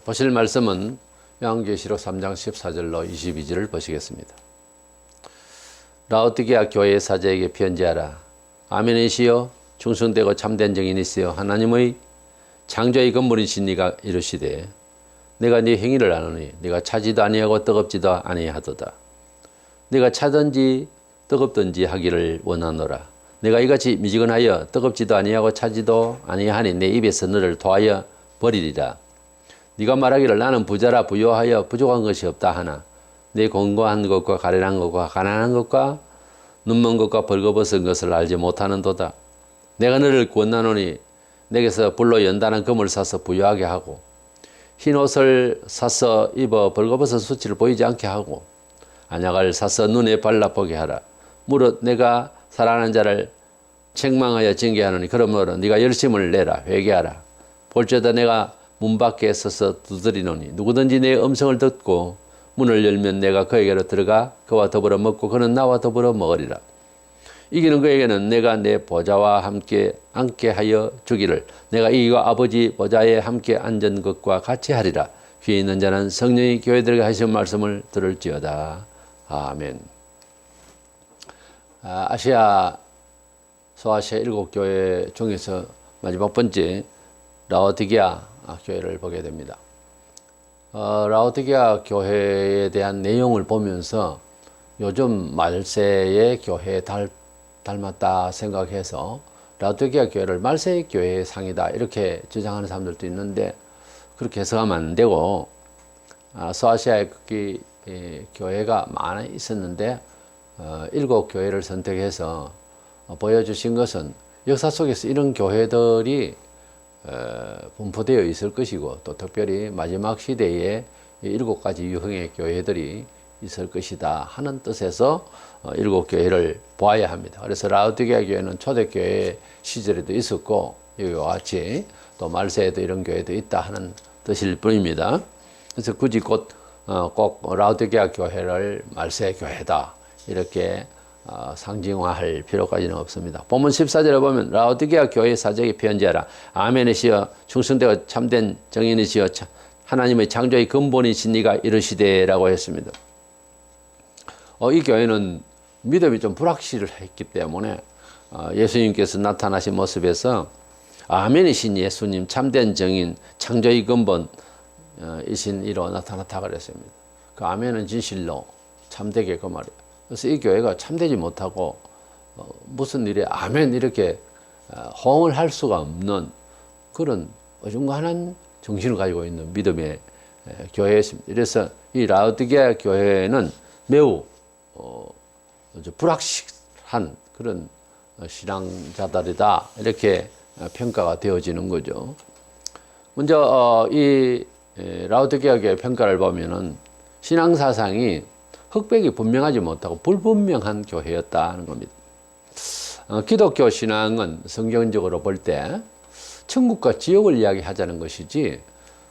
보실 말씀은 요한계시록 3장 14절로 22절을 보시겠습니다. 라오디게아 교회의 사자에게 편지하라. 아멘이시여 충성되고 참된 증인이시여 하나님의 창조의 건물이신 네가 이르시되 내가 네 행위를 아노니 네가 차지도 아니하고 뜨겁지도 아니하도다. 네가 차든지 뜨겁든지 하기를 원하노라. 내가 이같이 미지근하여 뜨겁지도 아니하고 차지도 아니하니 내 입에서 너를 토하여 버리리라. 네가 말하기를 나는 부자라 부요하여 부족한 것이 없다 하나 내 공고한 것과 가련한 것과 가난한 것과 눈먼 것과 벌거벗은 것을 알지 못하는도다. 내가 너를 권하노니 내게서 불로 연단한 금을 사서 부요하게 하고 흰 옷을 사서 입어 벌거벗은 수치를 보이지 않게 하고 안약을 사서 눈에 발라보게 하라. 무릇 내가 사랑하는 자를 책망하여 징계하노니 그러므로 네가 열심을 내라. 회개하라. 볼지어다 내가 문 밖에 서서 두드리노니 누구든지 내 음성을 듣고 문을 열면 내가 그에게로 들어가 그와 더불어 먹고 그는 나와 더불어 먹으리라. 이기는 그에게는 내가 내 보좌와 함께 앉게 하여 주기를 내가 이와 아버지 보좌에 함께 앉은 것과 같이 하리라. 귀에 있는 자는 성령이 교회들에게 하신 말씀을 들을지어다. 아멘. 아시아 소아시아 7교회 중에서 마지막 번째 라오디게아 교회를 보게 됩니다. 라오디게아 교회에 대한 내용을 보면서 요즘 말세의 교회에 닮았다 생각해서 라오디게아 교회를 말세의 교회의 상이다 이렇게 주장하는 사람들도 있는데 그렇게 해석하면 안 되고 소아시아에 교회가 많이 있었는데 7교회를 선택해서 보여주신 것은 역사 속에서 이런 교회들이 분포되어 있을 것이고 또 특별히 마지막 시대에 7가지 유형의 교회들이 있을 것이다 하는 뜻에서 7교회를 보아야 합니다. 그래서 라오디게아 교회는 초대교회 시절에도 있었고 이와 같이 또 말세에도 이런 교회도 있다 하는 뜻일 뿐입니다. 그래서 굳이 꼭 라오디게아 교회를 말세 교회다 이렇게 상징화할 필요까지는 없습니다. 본문 14절에 보면 라오디게아 교회 사자에게 편지하라. 아멘이시여 충성되고 참된 정인이시여 하나님의 창조의 근본이신 네가 이르시되라고 했습니다. 이 교회는 믿음이 좀 불확실했기 때문에 예수님께서 나타나신 모습에서 아멘이신 예수님 참된 정인 창조의 근본이신 이로 나타났다 그랬습니다. 그 아멘은 진실로 참되게 그 말이에요. 그래서 이 교회가 참되지 못하고 무슨 일에 아멘 이렇게 호응을 할 수가 없는 그런 어중간한 정신을 가지고 있는 믿음의 교회였습니다. 그래서 이 라오디게아 교회는 매우 불확실한 그런 신앙자들이다 이렇게 평가가 되어지는 거죠. 먼저 이 라오디게아 교회 평가를 보면은 신앙 사상이 흑백이 분명하지 못하고 불분명한 교회였다는 겁니다. 기독교 신앙은 성경적으로 볼 때 천국과 지옥을 이야기하자는 것이지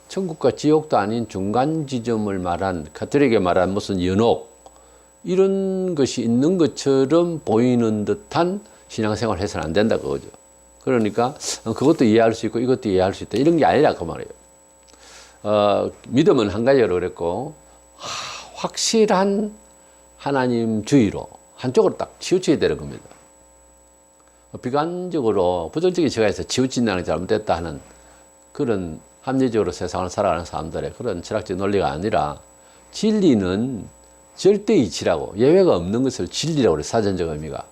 천국과 지옥도 아닌 중간 지점을 말한 가톨릭에 말한 무슨 연옥 이런 것이 있는 것처럼 보이는 듯한 신앙생활을 해서는 안 된다 그거죠. 그러니까 그것도 이해할 수 있고 이것도 이해할 수 있다 이런 게 아니라 그 말이에요. 믿음은 한 가지로 그랬고 확실한 하나님주의로 한쪽으로 딱 치우쳐야 되는 겁니다. 비관적으로 부정적인 시각에서 치우친다는 게 잘못됐다 하는 그런 합리적으로 세상을 살아가는 사람들의 그런 철학적 논리가 아니라 진리는 절대 이치라고 예외가 없는 것을 진리라고 그래요. 사전적 의미가.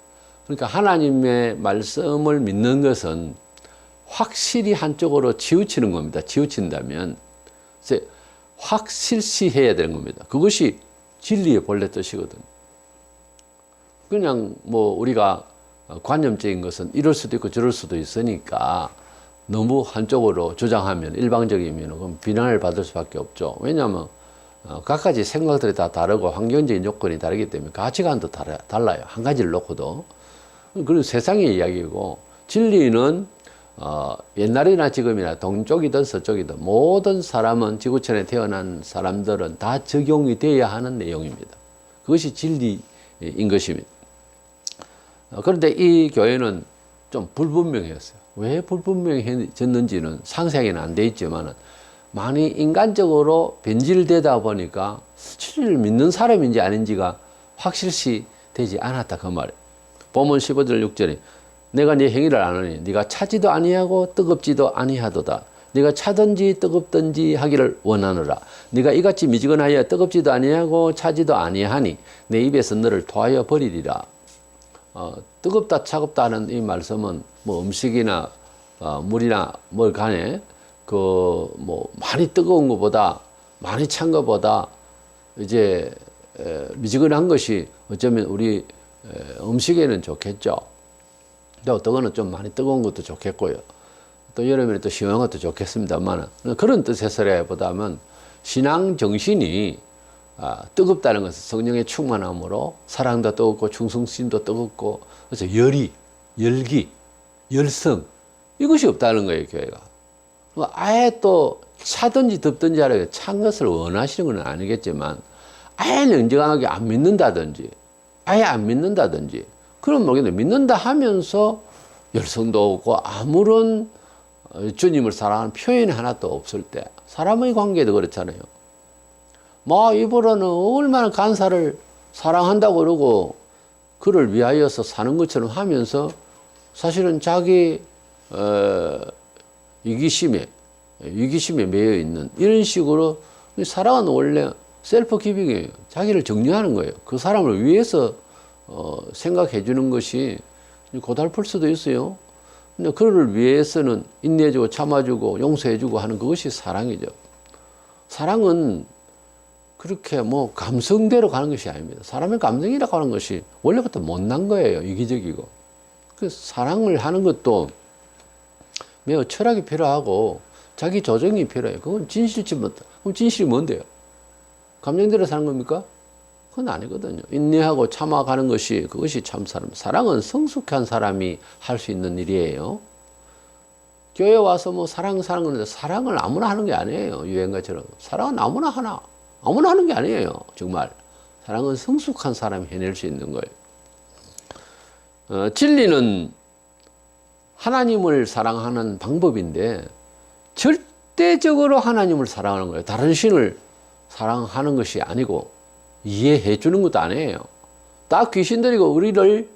그러니까 하나님의 말씀을 믿는 것은 확실히 한쪽으로 치우치는 겁니다. 치우친다면 확실시해야 되는 겁니다. 그것이 진리의 본래 뜻이거든. 그냥 뭐 우리가 관념적인 것은 이럴 수도 있고 저럴 수도 있으니까 너무 한쪽으로 주장하면 일방적이면 그럼 비난을 받을 수밖에 없죠. 왜냐하면 각가지 생각들이 다 다르고 환경적인 요건이 다르기 때문에 가치관도 달라요. 한 가지를 놓고도. 그리고 세상의 이야기고 진리는 옛날이나 지금이나 동쪽이든 서쪽이든 모든 사람은 지구촌에 태어난 사람들은 다 적용이 되어야 하는 내용입니다. 그것이 진리인 것입니다. 그런데 이 교회는 좀 불분명했어요. 왜 불분명해졌는지는 상세하게는 안 돼 있지만 많이 인간적으로 변질되다 보니까 진리를 믿는 사람인지 아닌지가 확실시 되지 않았다 그 말이에요. 본문 15절 6절에 내가 네 행위를 아노니 네가 차지도 아니하고 뜨겁지도 아니하도다. 네가 차든지 뜨겁든지 하기를 원하노라. 네가 이같이 미지근하여 뜨겁지도 아니하고 차지도 아니하니 내 입에서 너를 토하여 버리리라. 뜨겁다 차갑다 하는 이 말씀은 뭐 음식이나 물이나 뭘 간에 뭐 많이 뜨거운 것보다 많이 찬 것보다 이제 미지근한 것이 어쩌면 우리 음식에는 좋겠죠. 또 어떤 거는 좀 많이 뜨거운 것도 좋겠고요. 또 여름에는 또 시원한 것도 좋겠습니다만 그런 뜻에서라기보다는 신앙 정신이 뜨겁다는 것은 성령의 충만함으로 사랑도 뜨겁고 충성심도 뜨겁고 그래서 열기, 열성 이것이 없다는 거예요, 교회가. 아예 또 차든지 덥든지 하라고 찬 것을 원하시는 건 아니겠지만 아예 냉정하게 안 믿는다든지 아예 안 믿는다든지 그런 모르겠는데 믿는다 하면서 열성도 없고 아무런 주님을 사랑하는 표현이 하나도 없을 때 사람의 관계도 그렇잖아요. 뭐 이분은 얼마나 간사를 사랑한다고 그러고 그를 위하여서 사는 것처럼 하면서 사실은 자기 이기심에 매여 있는 이런 식으로 사랑은 원래 셀프 기빙이에요. 자기를 정리하는 거예요. 그 사람을 위해서 생각해 주는 것이 고달플 수도 있어요. 근데 그를 위해서는 인내해주고 참아주고 용서해주고 하는 그것이 사랑이죠. 사랑은 그렇게 뭐 감성대로 가는 것이 아닙니다. 사람의 감정이라고 하는 것이 원래부터 못난 거예요. 이기적이고. 그 사랑을 하는 것도 매우 철학이 필요하고 자기 조정이 필요해요. 그건 진실치 못해. 그럼 진실이 뭔데요? 감정대로 사는 겁니까? 그건 아니거든요. 인내하고 참아가는 것이 그것이 참 사람. 사랑은 성숙한 사람이 할 수 있는 일이에요. 교회 와서 뭐 사랑을 하는데 사랑을 아무나 하는 게 아니에요. 유행가처럼. 사랑은 아무나 하는 게 아니에요. 정말. 사랑은 성숙한 사람이 해낼 수 있는 거예요. 진리는 하나님을 사랑하는 방법인데 절대적으로 하나님을 사랑하는 거예요. 다른 신을 사랑하는 것이 아니고 이해해 주는 것도 아니에요. 다 귀신들이고 우리를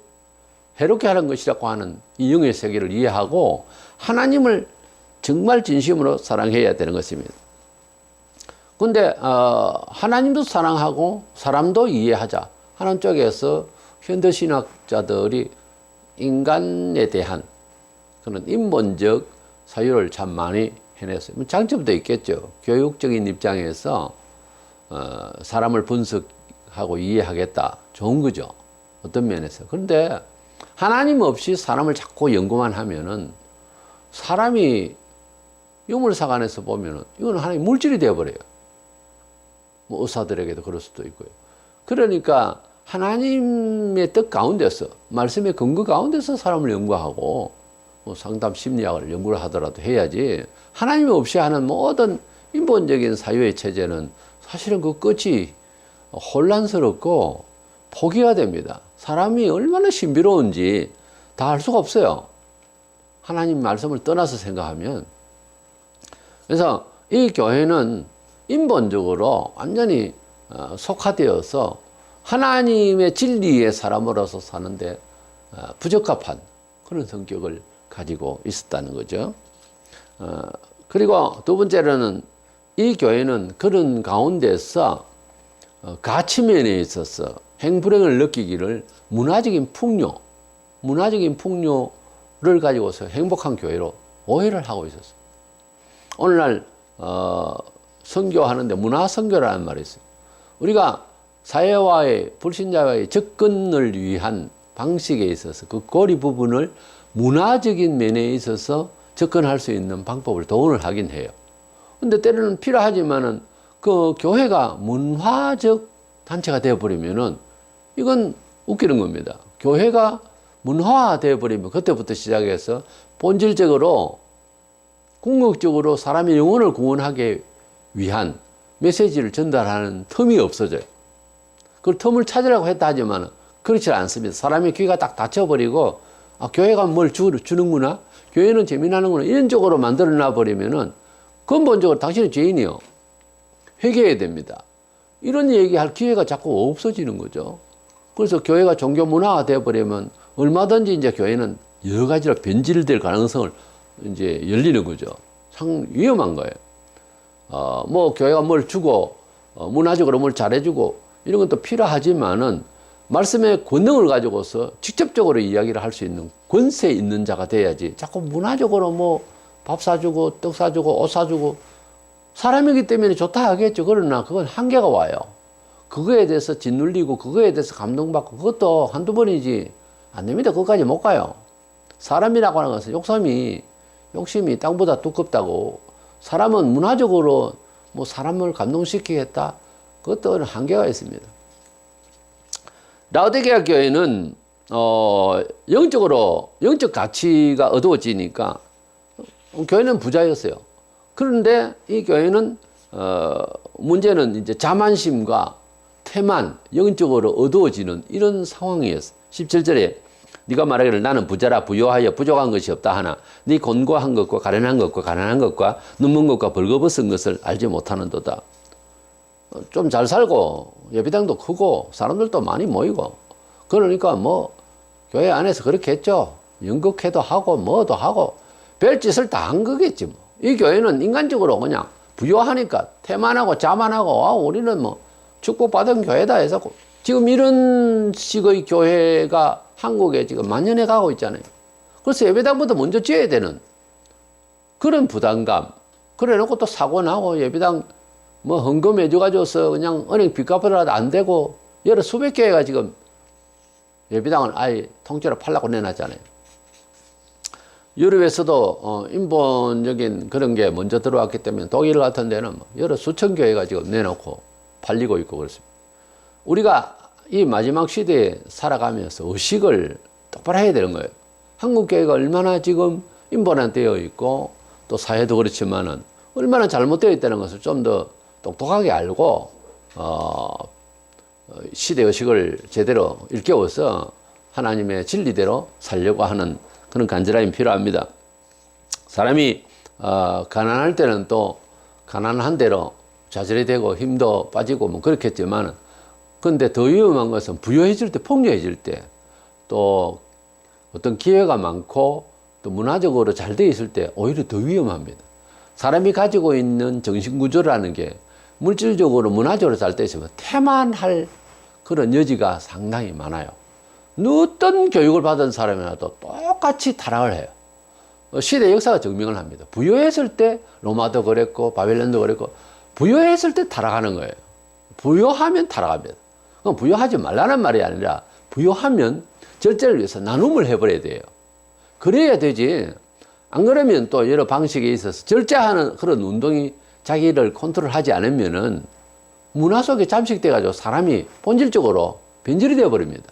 해롭게 하는 것이라고 하는 이 영의 세계를 이해하고 하나님을 정말 진심으로 사랑해야 되는 것입니다. 근데 하나님도 사랑하고 사람도 이해하자 하는 쪽에서 현대신학자들이 인간에 대한 그런 인본적 사유를 참 많이 해냈어요. 장점도 있겠죠. 교육적인 입장에서 사람을 분석하고 이해하겠다. 좋은 거죠. 어떤 면에서. 그런데 하나님 없이 사람을 자꾸 연구만 하면은 사람이 유물사관에서 보면은 이건 하나의 물질이 되어버려요. 뭐 의사들에게도 그럴 수도 있고요. 그러니까 하나님의 뜻 가운데서 말씀의 근거 가운데서 사람을 연구하고 뭐 상담 심리학을 연구를 하더라도 해야지 하나님 없이 하는 모든 인본적인 사유의 체제는 사실은 그 끝이 혼란스럽고 포기가 됩니다. 사람이 얼마나 신비로운지 다 알 수가 없어요. 하나님 말씀을 떠나서 생각하면. 그래서 이 교회는 인본적으로 완전히 속화되어서 하나님의 진리의 사람으로서 사는데 부적합한 그런 성격을 가지고 있었다는 거죠. 그리고 두 번째로는 이 교회는 그런 가운데서 가치면에 있어서 행불행을 느끼기를 문화적인 풍요를 가지고서 행복한 교회로 오해를 하고 있었어요. 오늘날 선교하는데 문화 선교라는 말이 있어요. 우리가 사회와의 불신자와의 접근을 위한 방식에 있어서 그 고리 부분을 문화적인 면에 있어서 접근할 수 있는 방법을 도움을 하긴 해요. 근데 때로는 필요하지만은 그 교회가 문화적 단체가 되어버리면은 이건 웃기는 겁니다. 교회가 문화화 되어버리면 그때부터 시작해서 본질적으로 궁극적으로 사람의 영혼을 구원하기 위한 메시지를 전달하는 틈이 없어져요. 그 틈을 찾으려고 했다 하지만 그렇지 않습니다. 사람의 귀가 딱 닫혀버리고 교회가 뭘 주는구나, 교회는 재미나는구나 이런 쪽으로 만들어놔 버리면은 근본적으로 당신은 죄인이요. 회개해야 됩니다. 이런 얘기할 기회가 자꾸 없어지는 거죠. 그래서 교회가 종교 문화가 되어버리면 얼마든지 이제 교회는 여러 가지로 변질될 가능성을 이제 열리는 거죠. 상 위험한 거예요. 뭐 교회가 뭘 주고 문화적으로 뭘 잘해주고 이런 것도 필요하지만은 말씀의 권능을 가지고서 직접적으로 이야기를 할 수 있는 권세 있는 자가 돼야지. 자꾸 문화적으로 뭐 밥 사주고 떡 사주고 옷 사주고 사람이기 때문에 좋다 하겠죠. 그러나 그건 한계가 와요. 그거에 대해서 짓눌리고 그거에 대해서 감동받고 그것도 한두 번이지 안 됩니다. 그것까지 못 가요. 사람이라고 하는 것은 욕심이 땅보다 두껍다고. 사람은 문화적으로 뭐 사람을 감동시키겠다. 그것도 한계가 있습니다. 라오디게아 교회는 영적 가치가 어두워지니까 교회는 부자였어요. 그런데 이 교회는 문제는 이제 자만심과 태만, 영적으로 어두워지는 이런 상황이었어요. 17절에 네가 말하기를 나는 부자라 부요하여 부족한 것이 없다 하나 네 곤고한 것과 가련한 것과 가난한 것과 눈먼 것과 벌거벗은 것을 알지 못하는도다. 좀 잘 살고 예배당도 크고 사람들도 많이 모이고 그러니까 뭐 교회 안에서 그렇게 했죠. 연극회도 하고 뭐도 하고 별짓을 다 한 거겠지 뭐. 이 교회는 인간적으로 그냥 부요하니까 태만하고 자만하고 우리는 뭐 축복받은 교회다 해서 지금 이런 식의 교회가 한국에 지금 만연해 가고 있잖아요. 그래서 예배당부터 먼저 지어야 되는 그런 부담감. 그래 놓고 또 사고 나고 예배당 뭐 헌금해 줘가지고서 그냥 은행 빚 갚으라도 안 되고 여러 수백 개가 지금 예배당을 아예 통째로 팔라고 내놨잖아요. 유럽에서도 인본적인 그런 게 먼저 들어왔기 때문에 독일 같은 데는 여러 수천 교회가 지금 내놓고 팔리고 있고 그렇습니다. 우리가 이 마지막 시대에 살아가면서 의식을 똑바로 해야 되는 거예요. 한국 교회가 얼마나 지금 인본화되어 있고 또 사회도 그렇지만은 얼마나 잘못되어 있다는 것을 좀 더 똑똑하게 알고 시대 의식을 제대로 일깨워서 하나님의 진리대로 살려고 하는 그런 간절함이 필요합니다. 사람이 가난할 때는 또 가난한 대로 좌절이 되고 힘도 빠지고 뭐 그렇겠지만 근데 더 위험한 것은 부유해질 때 풍요해질 때 또 어떤 기회가 많고 또 문화적으로 잘 돼 있을 때 오히려 더 위험합니다. 사람이 가지고 있는 정신구조라는 게 물질적으로 문화적으로 잘 돼 있으면 태만할 그런 여지가 상당히 많아요. 어떤 교육을 받은 사람이라도 똑같이 타락을 해요. 시대 역사가 증명을 합니다. 부유했을 때 로마도 그랬고 바벨론도 그랬고 부유했을 때 타락하는 거예요. 부유하면 타락합니다. 그럼 부유하지 말라는 말이 아니라 부유하면 절제를 위해서 나눔을 해버려야 돼요. 그래야 되지. 안 그러면 또 여러 방식에 있어서 절제하는 그런 운동이 자기를 컨트롤하지 않으면은 문화 속에 잠식돼가지고 사람이 본질적으로 변질이 되어버립니다.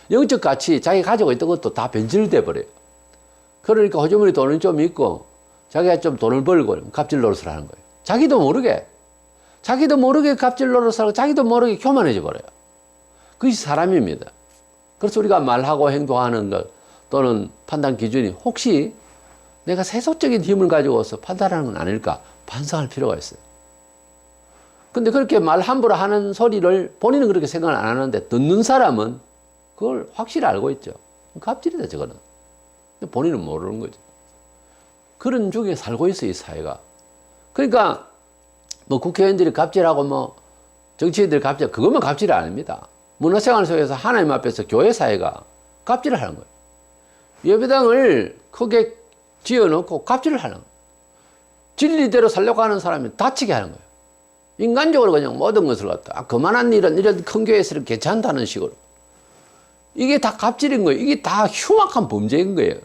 영적 가치 자기 가지고 있던 것도 다 변질돼 버려요. 그러니까 호주머니 돈은 좀 있고 자기가 좀 돈을 벌고 갑질 노릇을 하는 거예요. 자기도 모르게 갑질 노릇을 하고 자기도 모르게 교만해져 버려요. 그것이 사람입니다. 그래서 우리가 말하고 행동하는 것 또는 판단 기준이 혹시 내가 세속적인 힘을 가지고서 판단하는 건 아닐까 반성할 필요가 있어요. 근데 그렇게 말 함부로 하는 소리를 본인은 그렇게 생각을 안 하는데 듣는 사람은 그걸 확실히 알고 있죠. 갑질이다 저거는. 근데 본인은 모르는 거죠. 그런 중에 살고 있어요 이 사회가. 그러니까 뭐 국회의원들이 갑질하고 뭐 정치인들이 갑질 그것만 갑질이 아닙니다. 문화생활 속에서 하나님 앞에서 교회 사회가 갑질을 하는 거예요. 예배당을 크게 지어놓고 갑질을 하는 거예요. 진리대로 살려고 하는 사람이 다치게 하는 거예요. 인간적으로 그냥 모든 것을 갖다 그만한 일은 이런 큰 교회에서는 괜찮다는 식으로 이게 다 갑질인 거예요. 이게 다 흉악한 범죄인 거예요.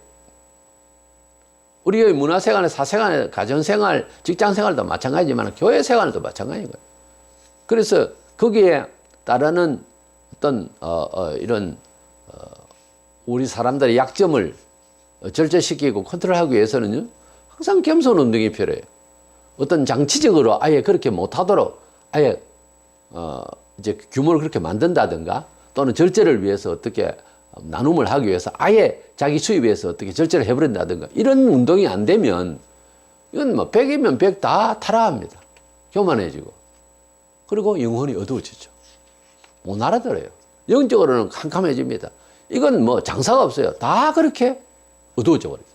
우리의 문화생활, 사생활, 가정생활, 직장생활도 마찬가지지만 교회생활도 마찬가지인 거예요. 그래서 거기에 따르는 어떤 이런 우리 사람들의 약점을 절제시키고 컨트롤하기 위해서는요 항상 겸손 운동이 필요해요. 어떤 장치적으로 아예 그렇게 못하도록 아예 이제 규모를 그렇게 만든다든가 또는 절제를 위해서 어떻게 나눔을 하기 위해서 아예 자기 수입에서 어떻게 절제를 해버린다든가 이런 운동이 안 되면 이건 뭐 100이면 100 다 타락합니다. 교만해지고. 그리고 영혼이 어두워지죠. 못 알아들어요. 영적으로는 캄캄해집니다. 이건 뭐 장사가 없어요. 다 그렇게 어두워져 버려요.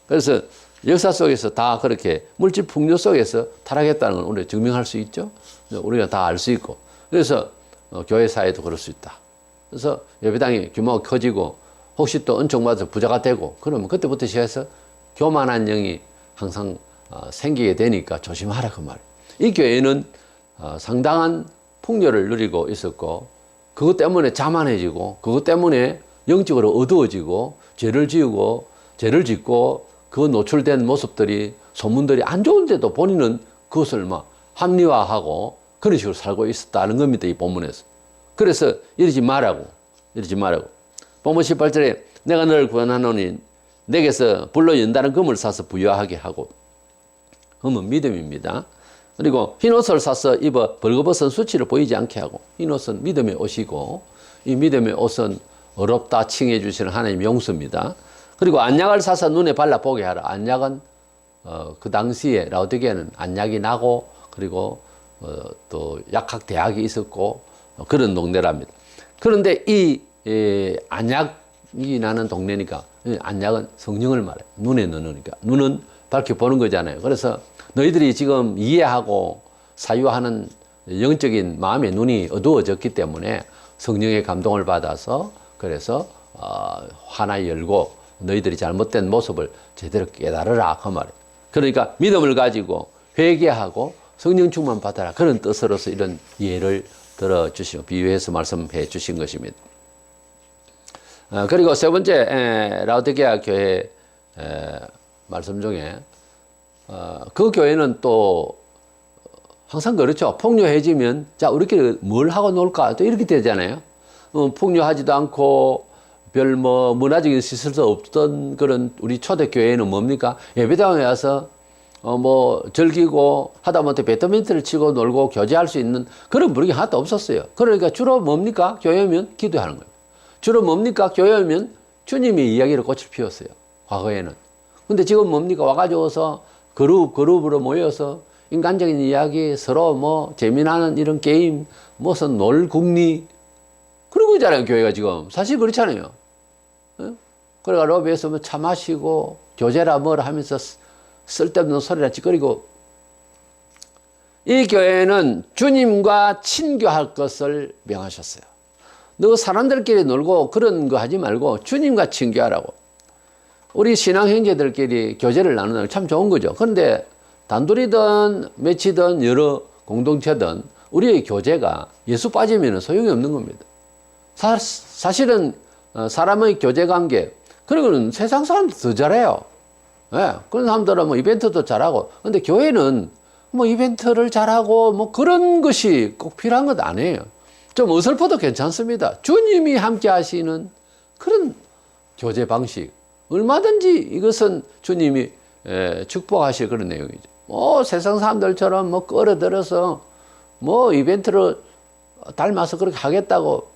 그래서 역사 속에서 다 그렇게 물질 풍요 속에서 타락했다는 걸 우리가 증명할 수 있죠. 우리가 다 알 수 있고. 그래서 교회 사회도 그럴 수 있다. 그래서 예배당이 규모가 커지고 혹시 또 은총받아서 부자가 되고 그러면 그때부터 시작해서 교만한 영이 항상 생기게 되니까 조심하라 그 말이에요. 이 교회는 상당한 풍요를 누리고 있었고 그것 때문에 자만해지고 그것 때문에 영적으로 어두워지고 죄를 지고 그 노출된 모습들이 소문들이 안 좋은데도 본인은 그것을 막 합리화하고 그런 식으로 살고 있었다는 겁니다. 이 본문에서. 그래서 이러지 말라고. 본문 18절에 내가 너를 구원하노니 내게서 불로 연다는 금을 사서 부유하게 하고 금은 믿음입니다. 그리고 흰옷을 사서 입어 벌거벗은 수치를 보이지 않게 하고 흰옷은 믿음의 옷이고 이 믿음의 옷은 어렵다 칭해 주시는 하나님의 용서입니다. 그리고 안약을 사서 눈에 발라보게 하라. 안약은 그 당시에 라오디게는 안약이 나고 그리고 또 약학대학이 있었고 그런 동네랍니다. 그런데 이 안약이 나는 동네니까 안약은 성령을 말해요. 눈에 넣으니까. 눈은 밝게 보는 거잖아요. 그래서 너희들이 지금 이해하고 사유하는 영적인 마음의 눈이 어두워졌기 때문에 성령의 감동을 받아서 그래서 하나 열고 너희들이 잘못된 모습을 제대로 깨달으라 그 말이에요. 그러니까 믿음을 가지고 회개하고 성령 충만 받아라 그런 뜻으로서 이런 예를 들어주시고 비유해서 말씀해 주신 것입니다. 그리고 세 번째 라오디게아 교회 말씀 중에 그 교회는 또 항상 그렇죠. 폭료해지면 자 우리끼리 뭘 하고 놀까 또 이렇게 되잖아요. 폭료하지도 않고 별 뭐 문화적인 시설도 없던 그런 우리 초대교회는 뭡니까? 예배당에 와서 뭐 즐기고 하다못해 배드민턴을 치고 놀고 교제할 수 있는 그런 분위기 하나도 없었어요. 그러니까 주로 뭡니까? 교회면 기도하는 거예요. 주로 뭡니까? 교회면 주님이 이야기로 꽃을 피웠어요. 과거에는. 근데 지금 뭡니까? 와가지고서 그룹으로 모여서 인간적인 이야기 서로 뭐 재미나는 이런 게임 무슨 놀궁리 그러고 있잖아요. 교회가 지금. 사실 그렇잖아요. 그래가 로비에서 뭐 차 마시고 교제라 뭐라 하면서 쓸데없는 소리라 찌꺼리고 이 교회는 주님과 친교할 것을 명하셨어요. 너 사람들끼리 놀고 그런 거 하지 말고 주님과 친교하라고. 우리 신앙 형제들끼리 교제를 나누는 게 참 좋은 거죠. 그런데 단둘이든 매치든 여러 공동체든 우리의 교제가 예수 빠지면 소용이 없는 겁니다. 사실은 사람의 교제 관계 그런 거는 세상 사람들 더 잘해요. 예, 그런 사람들은 뭐 이벤트도 잘하고 근데 교회는 뭐 이벤트를 잘하고 뭐 그런 것이 꼭 필요한 것 아니에요. 좀 어설퍼도 괜찮습니다. 주님이 함께 하시는 그런 교제 방식 얼마든지 이것은 주님이 축복하실 그런 내용이죠. 뭐 세상 사람들처럼 뭐 끌어들여서 뭐 이벤트를 닮아서 그렇게 하겠다고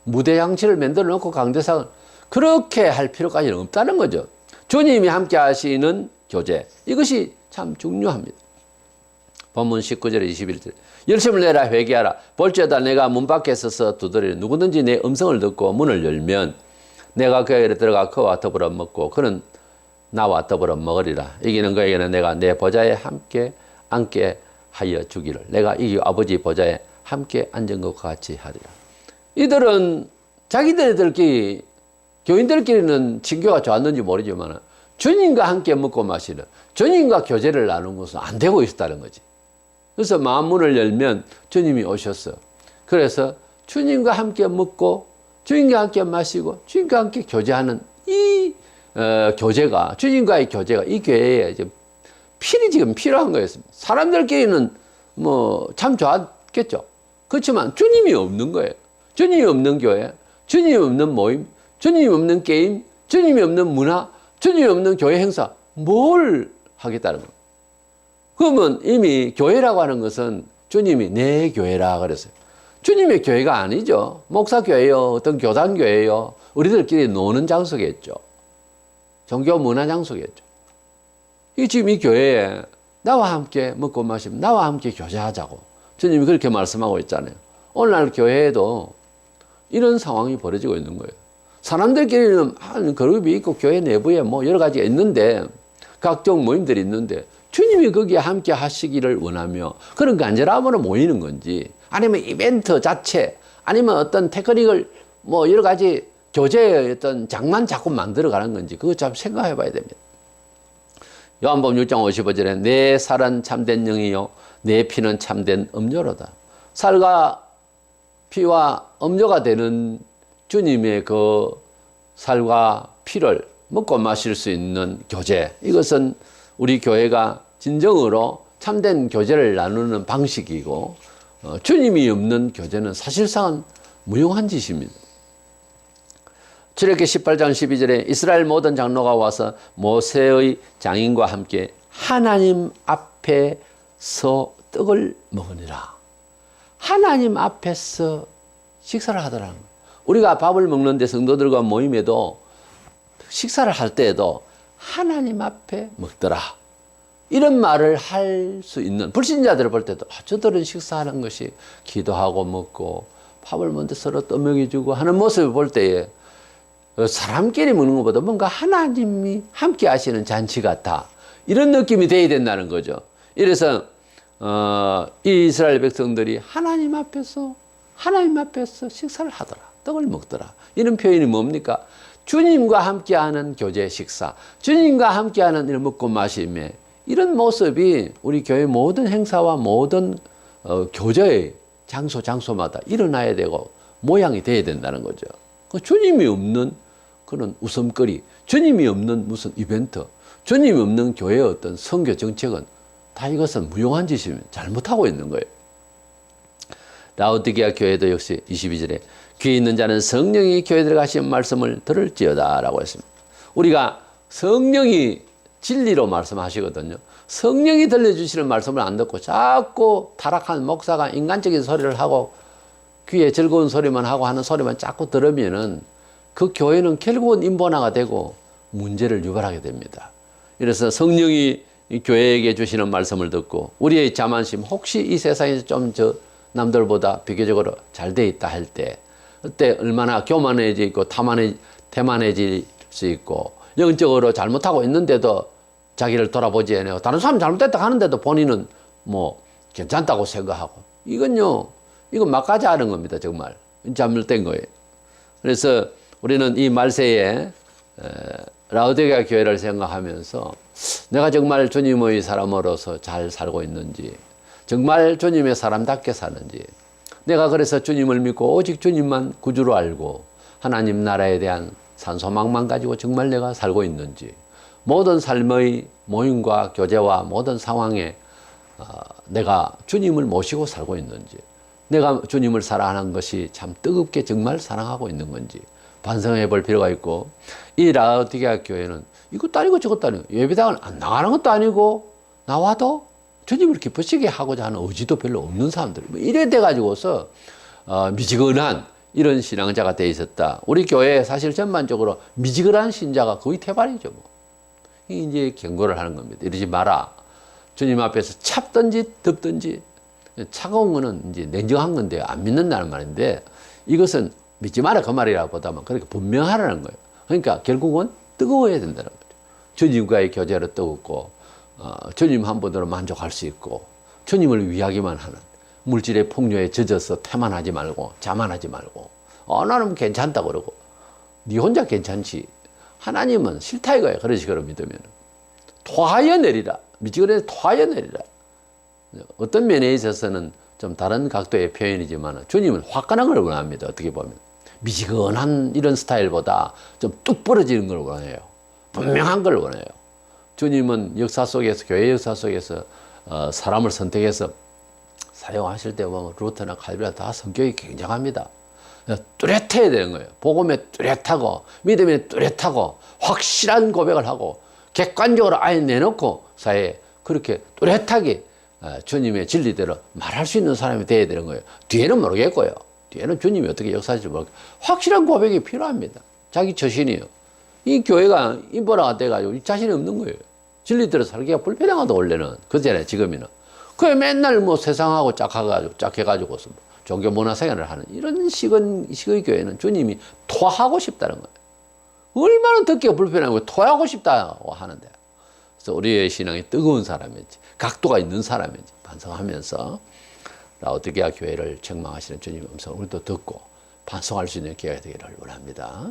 무대 양치를 만들어 놓고 강대상을 그렇게 할 필요까지는 없다는 거죠. 주님이 함께 하시는 교제 이것이 참 중요합니다. 본문 19절에 21절 열심을 내라 회개하라 볼지어다 내가 문 밖에 서서 두드리려 누구든지 내 음성을 듣고 문을 열면 내가 그에게 들어가 그와 더불어 먹고 그는 나와 더불어 먹으리라. 이기는 그에게는 내가 내 보좌에 함께 앉게 하여 주기를 내가 이기 아버지 보좌에 함께 앉은 것과 같이 하리라. 이들은 자기들끼리 교인들끼리는 친교가 좋았는지 모르지만 주님과 함께 먹고 마시는 주님과 교제를 나누는 것은 안 되고 있었다는 거지. 그래서 마음 문을 열면 주님이 오셨어. 그래서 주님과 함께 먹고 주님과 함께 마시고 주님과 함께 교제하는 이 교제가 주님과의 교제가 이 교회에 이제 필히 지금 필요한 거였습니다. 사람들끼리는 뭐 참 좋았겠죠. 그렇지만 주님이 없는 거예요. 주님이 없는 교회, 주님이 없는 모임, 주님이 없는 게임, 주님이 없는 문화, 주님이 없는 교회 행사 뭘 하겠다는 거예요. 그러면 이미 교회라고 하는 것은 주님이 내 교회라 그랬어요. 주님의 교회가 아니죠. 목사교회요, 어떤 교단교회요. 우리들끼리 노는 장소겠죠. 종교 문화 장소겠죠. 이 지금 이 교회에 나와 함께 먹고 마시면 나와 함께 교제하자고 주님이 그렇게 말씀하고 있잖아요. 오늘날 교회에도 이런 상황이 벌어지고 있는 거예요. 사람들끼리는 한 그룹이 있고 교회 내부에 뭐 여러 가지가 있는데 각종 모임들이 있는데 주님이 거기에 함께 하시기를 원하며 그런 간절함으로 모이는 건지 아니면 이벤트 자체 아니면 어떤 테크닉을 뭐 여러 가지 교제의 어떤 장만 자꾸 만들어가는 건지 그거 참 생각해 봐야 됩니다. 요한복음 6장 55절에 내 살은 참된 영이요 내 피는 참된 음료로다. 살과 피와 음료가 되는 주님의 그 살과 피를 먹고 마실 수 있는 교제, 이것은 우리 교회가 진정으로 참된 교제를 나누는 방식이고 주님이 없는 교제는 사실상은 무용한 짓입니다. 출애굽기 18장 12절에 이스라엘 모든 장로가 와서 모세의 장인과 함께 하나님 앞에서 떡을 먹으니라. 하나님 앞에서 식사를 하더라는 거예요. 우리가 밥을 먹는데 성도들과 모임에도 식사를 할 때에도 하나님 앞에 먹더라. 이런 말을 할 수 있는 불신자들을 볼 때도 저들은 식사하는 것이 기도하고 먹고 밥을 먼저 서로 떠먹여주고 하는 모습을 볼 때에 사람끼리 먹는 것보다 뭔가 하나님이 함께 하시는 잔치 같아. 이런 느낌이 돼야 된다는 거죠. 이래서 이 이스라엘 백성들이 하나님 앞에서 식사를 하더라. 떡을 먹더라. 이런 표현이 뭡니까? 주님과 함께하는 교제 식사, 주님과 함께하는 이런 먹고 마심에 이런 모습이 우리 교회 모든 행사와 모든 교제의 장소마다 일어나야 되고 모양이 돼야 된다는 거죠. 주님이 없는 그런 웃음거리, 주님이 없는 무슨 이벤트, 주님이 없는 교회의 어떤 선교 정책은 다 이것은 무용한 짓이면 잘못하고 있는 거예요. 라오디게아 교회도 역시 22절에 귀 있는 자는 성령이 교회 들어가신 말씀을 들을지어다 라고 했습니다. 우리가 성령이 진리로 말씀하시거든요. 성령이 들려주시는 말씀을 안 듣고 자꾸 타락한 목사가 인간적인 소리를 하고 귀에 즐거운 소리만 하고 하는 소리만 자꾸 들으면은 그 교회는 결국은 인본화가 되고 문제를 유발하게 됩니다. 그래서 성령이 교회에게 주시는 말씀을 듣고 우리의 자만심, 혹시 이 세상에서 좀 남들보다 비교적으로 잘 돼 있다 할 때 그때 얼마나 교만해질 있고 태만해질 수 있고 영적으로 잘못하고 있는데도 자기를 돌아보지 않고 다른 사람 잘못됐다 하는데도 본인은 뭐 괜찮다고 생각하고 이건 막가지 않은 겁니다. 정말 잘못된 거예요. 그래서 우리는 이 말세에 라오디게아 교회를 생각하면서 내가 정말 주님의 사람으로서 잘 살고 있는지, 정말 주님의 사람답게 사는지, 내가 그래서 주님을 믿고 오직 주님만 구주로 알고 하나님 나라에 대한 산소망만 가지고 정말 내가 살고 있는지, 모든 삶의 모임과 교제와 모든 상황에 내가 주님을 모시고 살고 있는지, 내가 주님을 사랑하는 것이 참 뜨겁게 정말 사랑하고 있는 건지 반성해 볼 필요가 있고, 이 라오디게아 교회는 이것도 아니고 저것도 아니고 예배당을 안 나가는 것도 아니고 나와도 주님을 기쁘시게 하고자 하는 의지도 별로 없는 사람들, 이래 돼가지고서 미지근한 이런 신앙자가 돼 있었다. 우리 교회 사실 전반적으로 미지근한 신자가 거의 태반이죠. 이제 경고를 하는 겁니다. 이러지 마라. 주님 앞에서 찹든지 덥든지, 차가운 거는 이제 냉정한 건데 안 믿는다는 말인데, 이것은 믿지 마라 그 말이라 보다만 그렇게 분명하라는 거예요. 그러니까 결국은 뜨거워야 된다는 거죠. 주님과의 교제로 뜨겁고 주님 한 분으로 만족할 수 있고 주님을 위하기만 하는, 물질의 풍요에 젖어서 태만하지 말고 자만하지 말고 나는 괜찮다 그러고 네 혼자 괜찮지 하나님은 싫다 이거야. 그런 식으로 믿으면 토하여 내리라. 미지근해서 토하여 내리라. 어떤 면에 있어서는 좀 다른 각도의 표현이지만 주님은 화끈한 걸 원합니다. 어떻게 보면 미지근한 이런 스타일보다 좀 뚝 부러지는 걸 원해요. 분명한 걸 원해요. 주님은 역사 속에서, 교회 역사 속에서 사람을 선택해서 사용하실 때 보면 루터나 칼빈이나 다 성격이 굉장합니다. 뚜렷해야 되는 거예요. 복음에 뚜렷하고 믿음에 뚜렷하고 확실한 고백을 하고 객관적으로 아예 내놓고 사회에 그렇게 뚜렷하게 주님의 진리대로 말할 수 있는 사람이 되어야 되는 거예요. 뒤에는 모르겠고요. 뒤에는 주님이 어떻게 역사할지 모르겠고 확실한 고백이 필요합니다. 자기 처신이요. 이 교회가 인본화가 돼가지고 자신이 없는 거예요. 진리대로 살기가 불편하거든, 원래는. 그전에, 지금이는. 그게 맨날 뭐 세상하고 짝해가지고서 종교 문화 생활을 하는 이런 식의 교회는 주님이 토하고 싶다는 거예요. 얼마나 듣기가 불편하고 토하고 싶다고 하는데. 그래서 우리의 신앙이 뜨거운 사람인지, 각도가 있는 사람인지 반성하면서 라오디게아 교회를 책망하시는 주님의 음성을 우리도 듣고 반성할 수 있는 기회가 되기를 원합니다.